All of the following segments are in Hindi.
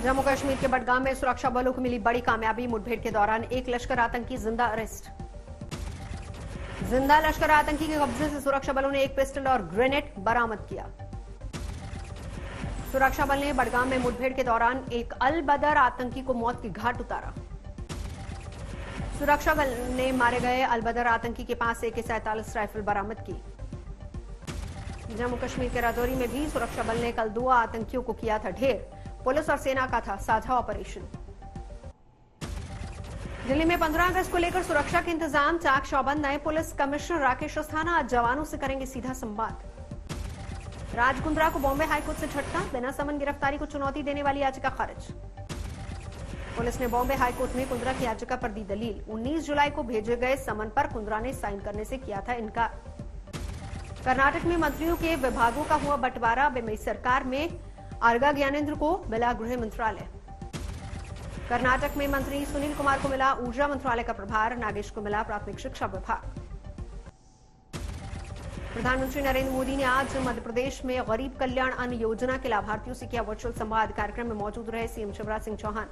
जम्मू कश्मीर के बडगाम में सुरक्षा बलों को मिली बड़ी कामयाबी। मुठभेड़ के दौरान एक लश्कर आतंकी जिंदा अरेस्ट। जिंदा लश्कर आतंकी के कब्जे से सुरक्षा बलों ने एक पिस्टल और ग्रेनेड बरामद किया। सुरक्षा बल ने बडगाम में मुठभेड़ के दौरान एक अल बदर आतंकी को मौत की घाट उतारा। सुरक्षा बल ने मारे गए अल बदर आतंकी के पास AK-47 राइफल बरामद की। जम्मू कश्मीर के राजौरी में भी सुरक्षा बल ने कल 2 आतंकियों को किया था ढेर। पुलिस और सेना का था साझा ऑपरेशन। दिल्ली में 15 अगस्त को लेकर सुरक्षा के इंतजाम चाक चौबंद। नए पुलिस कमिश्नर राकेश अस्थाना आज जवानों से करेंगे सीधा संवाद। राज कुंद्रा को बॉम्बे हाईकोर्ट से झटका। बिना समन गिरफ्तारी को चुनौती देने वाली याचिका खारिज। पुलिस ने बॉम्बे हाईकोर्ट में कुंद्रा की याचिका पर दी दलील। 19 जुलाई को भेजे गए समन पर कुंद्रा ने साइन करने से किया था इनकार। कर्नाटक में मंत्रियों के विभागों का हुआ बंटवारा। बेमई सरकार में आर्गा ज्ञानेंद्र को मिला गृह मंत्रालय। कर्नाटक में मंत्री सुनील कुमार को मिला ऊर्जा मंत्रालय का प्रभार। नागेश को मिला प्राथमिक शिक्षा विभाग। प्रधानमंत्री नरेंद्र मोदी ने आज मध्य प्रदेश में गरीब कल्याण अन्न योजना के लाभार्थियों से किया वर्चुअल संवाद। कार्यक्रम में मौजूद रहे सीएम शिवराज सिंह चौहान।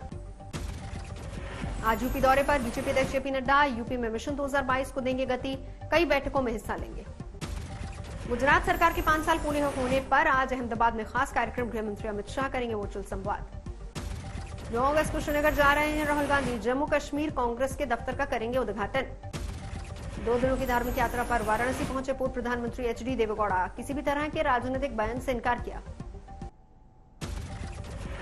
आज यूपी दौरे पर बीजेपी अध्यक्ष जेपी नड्डा। यूपी में मिशन 2022 को देंगे गति। कई बैठकों में हिस्सा लेंगे। गुजरात सरकार के 5 साल पूरे होने पर आज अहमदाबाद में खास कार्यक्रम। गृह मंत्री अमित शाह करेंगे वर्चुअल संवाद। 9 अगस्त को श्रीनगर जा रहे हैं राहुल गांधी। जम्मू कश्मीर कांग्रेस के दफ्तर का करेंगे उद्घाटन। 2 दिनों की धार्मिक यात्रा पर वाराणसी पहुंचे पूर्व प्रधानमंत्री HD देवेगौड़ा। किसी भी तरह के राजनीतिक बयान से इनकार किया।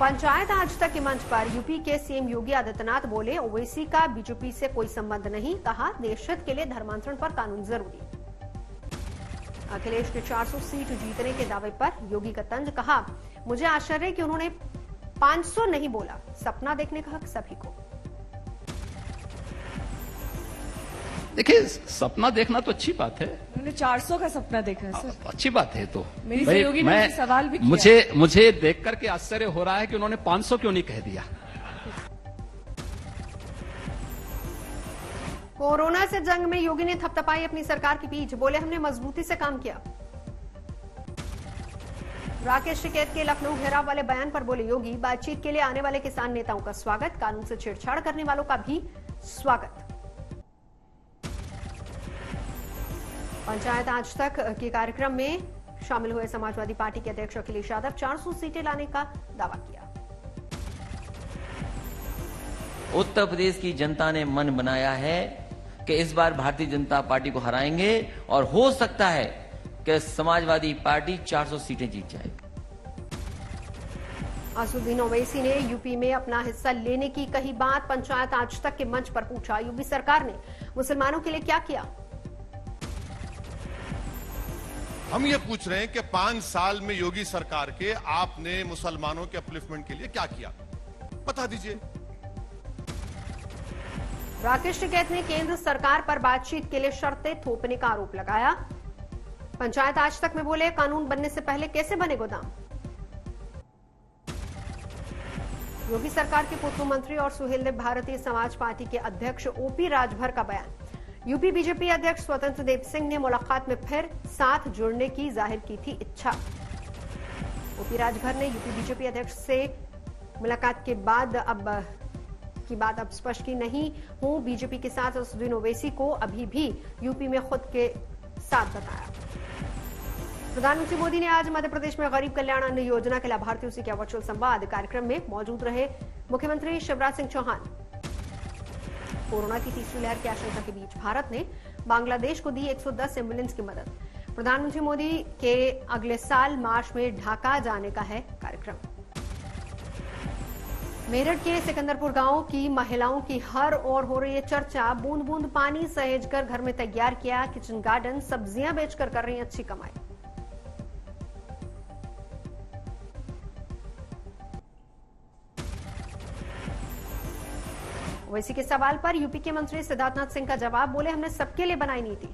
पंचायत आज तक के मंच पर यूपी के सीएम योगी आदित्यनाथ बोले ओवैसी का बीजेपी से कोई संबंध नहीं। कहा देश हित के लिए धर्मांतरण पर कानून जरूरी। अखिलेश के 400 सीट जीतने के दावे पर योगी का तंज। कहा मुझे आश्चर्य कि उन्होंने 500 नहीं बोला। सपना देखने का हक सभी को। देखिए सपना देखना तो अच्छी बात है। उन्होंने 400 का सपना देखा है सर। अच्छी बात है। तो मेरी सहयोगी ने सवाल भी किया। मुझे देख करके आश्चर्य हो रहा है कि उन्होंने 500 क्यों नहीं कह दिया। कोरोना से जंग में योगी ने थपथपाई अपनी सरकार की पीठ। बोले हमने मजबूती से काम किया। राकेश टिकैत के लखनऊ घेराव वाले बयान पर बोले योगी बातचीत के लिए आने वाले किसान नेताओं का स्वागत। कानून से छेड़छाड़ करने वालों का भी स्वागत। पंचायत आज तक के कार्यक्रम में शामिल हुए समाजवादी पार्टी के अध्यक्ष अखिलेश यादव 400 सीटें लाने का दावा किया। उत्तर प्रदेश की जनता ने मन बनाया है कि इस बार भारतीय जनता पार्टी को हराएंगे और हो सकता है कि समाजवादी पार्टी 400 सीटें जीत जाए। असदुद्दीन ओवैसी ने यूपी में अपना हिस्सा लेने की कही बात। पंचायत आज तक के मंच पर पूछा यूपी सरकार ने मुसलमानों के लिए क्या किया। हम ये पूछ रहे हैं कि 5 साल में योगी सरकार के आपने मुसलमानों के अपलिफ्टमेंट के लिए क्या किया, बता दीजिए। राकेश टिकैत ने केंद्र सरकार पर बातचीत के लिए शर्तें थोपने का आरोप लगाया। पंचायत आज तक में बोले कानून बनने से पहले कैसे बने गोदाम। योगी सरकार के पूर्व मंत्री और सुहेलदेव भारतीय समाज पार्टी के अध्यक्ष OP राजभर का बयान। यूपी बीजेपी अध्यक्ष स्वतंत्र देव सिंह ने मुलाकात में फिर साथ जुड़ने की जाहिर की थी इच्छा। OP राजभर ने यूपी बीजेपी अध्यक्ष से मुलाकात के बाद अब स्पष्ट की नहीं हूं बीजेपी के साथ। असदुद्दीन ओवैसी को अभी भी यूपी में खुद के साथ बताया। प्रधानमंत्री मोदी ने आज मध्य प्रदेश में गरीब कल्याण अन्न योजना के लाभार्थियों से किया वर्चुअल संवाद। कार्यक्रम में मौजूद रहे मुख्यमंत्री शिवराज सिंह चौहान। कोरोना की तीसरी लहर की आशंका के बीच भारत ने बांग्लादेश को दी 110 एम्बुलेंस की मदद। प्रधानमंत्री मोदी के अगले साल मार्च में ढाका जाने का है कार्यक्रम। मेरठ के सिकंदरपुर गांव की महिलाओं की हर ओर हो रही है चर्चा। बूंद बूंद पानी सहेजकर घर में तैयार किया किचन गार्डन। सब्जियां बेचकर कर रही हैं अच्छी कमाई। ओवैसी के सवाल पर यूपी के मंत्री सिद्धार्थनाथ सिंह का जवाब। बोले हमने सबके लिए बनाई नीति।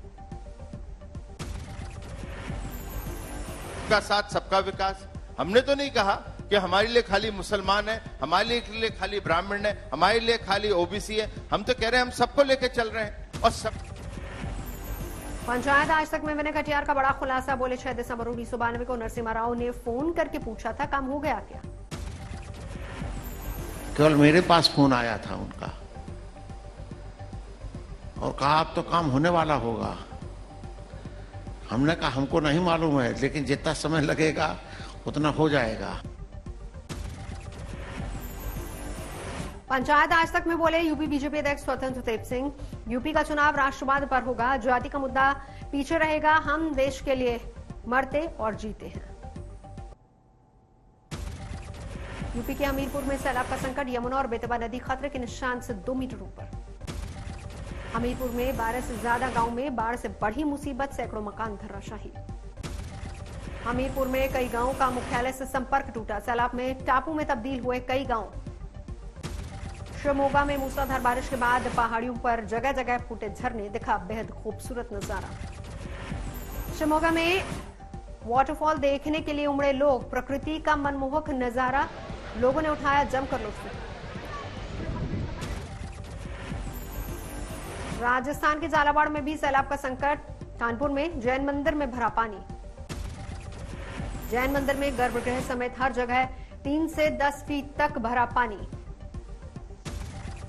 सबका साथ सबका विकास। हमने तो नहीं कहा कि हमारे लिए खाली मुसलमान है, हमारे लिए खाली ब्राह्मण है, हमारे लिए खाली OBC है। हम तो कह रहे हैं हम सबको लेके चल रहे हैं। और सब पंचायत आज तक में विनय कटियार का बड़ा खुलासा। बोले 6 दिसंबर 1992 को नरसिम्हा राव ने फोन करके पूछा था काम हो गया क्या। केवल मेरे पास फोन आया था उनका और कहा अब तो काम होने वाला होगा। हमने कहा हमको नहीं मालूम है, लेकिन जितना समय लगेगा उतना हो जाएगा। पंचायत आज तक में बोले यूपी बीजेपी अध्यक्ष स्वतंत्र देव सिंह, यूपी का चुनाव राष्ट्रवाद पर होगा, जाति का मुद्दा पीछे रहेगा, हम देश के लिए मरते और जीते हैं। यूपी के हमीरपुर में सैलाब का संकट, यमुना और बेतवा नदी खतरे के निशान से 2 मीटर ऊपर। हमीरपुर में 12 से ज्यादा गांव में बाढ़ से बढ़ी मुसीबत, सैकड़ों मकान धराशायी। हमीरपुर में कई गांवों का मुख्यालय से संपर्क टूटा, सैलाब में टापू में तब्दील हुए कई गांव। शिवमोगा में मूसलाधार बारिश के बाद पहाड़ियों पर जगह जगह फूटे झरने, दिखा बेहद खूबसूरत नजारा। शिवमोगा में वाटरफॉल देखने के लिए उमड़े लोग, प्रकृति का मनमोहक नजारा, लोगों ने उठाया जमकर लुत्फ। राजस्थान के झालावाड़ में भी सैलाब का संकट, कानपुर में जैन मंदिर में भरा पानी। जैन मंदिर में गर्भगृह समेत हर जगह 3 से 10 फीट तक भरा पानी।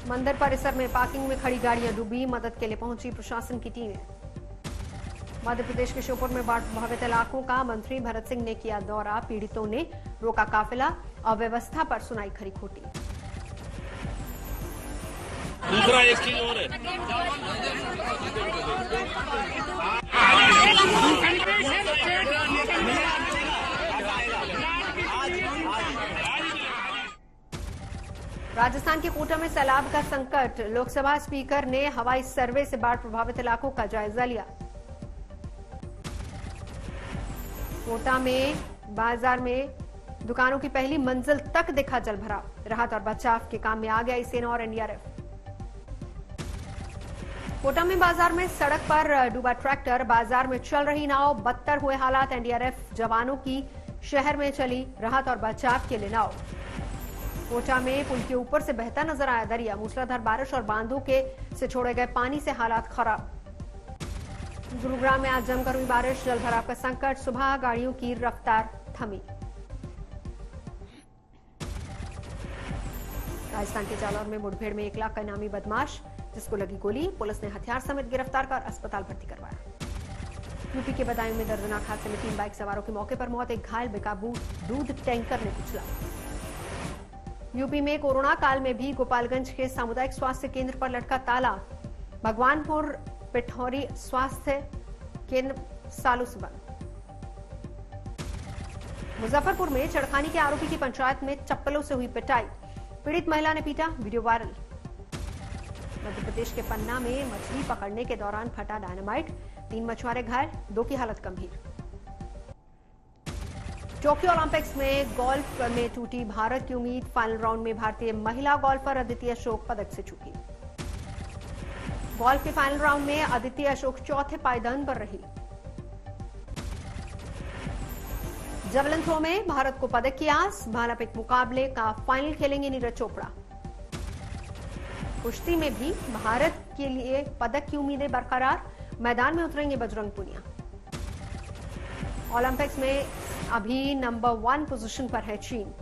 मंदिर परिसर में पार्किंग में खड़ी गाड़ियां डूबी, मदद के लिए पहुंची प्रशासन की टीमें। मध्य प्रदेश के श्योपुर में बाढ़ प्रभावित इलाकों का मंत्री भरत सिंह ने किया दौरा, पीड़ितों ने रोका काफिला, अव्यवस्था पर सुनाई खरी खोटी। दूसरा एक चीज और है, राजस्थान के कोटा में सैलाब का संकट, लोकसभा स्पीकर ने हवाई सर्वे से बाढ़ प्रभावित इलाकों का जायजा लिया। कोटा में बाजार में दुकानों की पहली मंजिल तक दिखा जल भराव, राहत और बचाव के काम में आ गया सेना और एनडीआरएफ। कोटा में बाजार में सड़क पर डूबा ट्रैक्टर, बाजार में चल रही नाव, बदतर हुए हालात, एनडीआरएफ जवानों की शहर में चली राहत और बचाव के लिए नाव। कोटा में पुल के ऊपर से बहता नजर आया दरिया, मूसलाधार बारिश और बांधों के से छोड़े गए पानी से हालात खराब। गुरुग्राम में आज जमकर हुई बारिश, जल भराव का संकट, सुबह गाड़ियों की रफ्तार थमी। राजस्थान के जालौर में मुठभेड़ में 1 लाख का इनामी बदमाश, जिसको लगी गोली, पुलिस ने हथियार समेत गिरफ्तार कर अस्पताल भर्ती करवाया। यूपी के बदायूं में दर्दनाक हादसे में 3 बाइक सवारों की मौके पर मौत, एक घायल, बेकाबू दूध टैंकर ने कुचला। यूपी में कोरोना काल में भी गोपालगंज के सामुदायिक स्वास्थ्य केंद्र पर लटका ताला, भगवानपुर पिठौरी स्वास्थ्य केंद्र सालों से बंद। मुजफ्फरपुर में छेड़खानी के आरोपी की पंचायत में चप्पलों से हुई पिटाई, पीड़ित महिला ने पीटा, वीडियो वायरल। मध्य प्रदेश के पन्ना में मछली पकड़ने के दौरान फटा डायनामाइट, 3 मछुआरे घायल, 2 की हालत गंभीर। टोक्यो ओलंपिक्स में गोल्फ में टूटी भारत की उम्मीद, फाइनल राउंड में भारतीय महिला गोल्फर अदिति अशोक पदक से चूकी। गोल्फ के फाइनल राउंड में अदिति अशोक चौथे पायदान पर रही। जेवलिन थ्रो में भारत को पदक की आस, भाला फेंक मुकाबले का फाइनल खेलेंगे नीरज चोपड़ा। कुश्ती में भी भारत के लिए पदक की उम्मीदें बरकरार, मैदान में उतरेंगे बजरंग पुनिया। ओलंपिक्स में अभी नंबर 1 पोजीशन पर है चीन।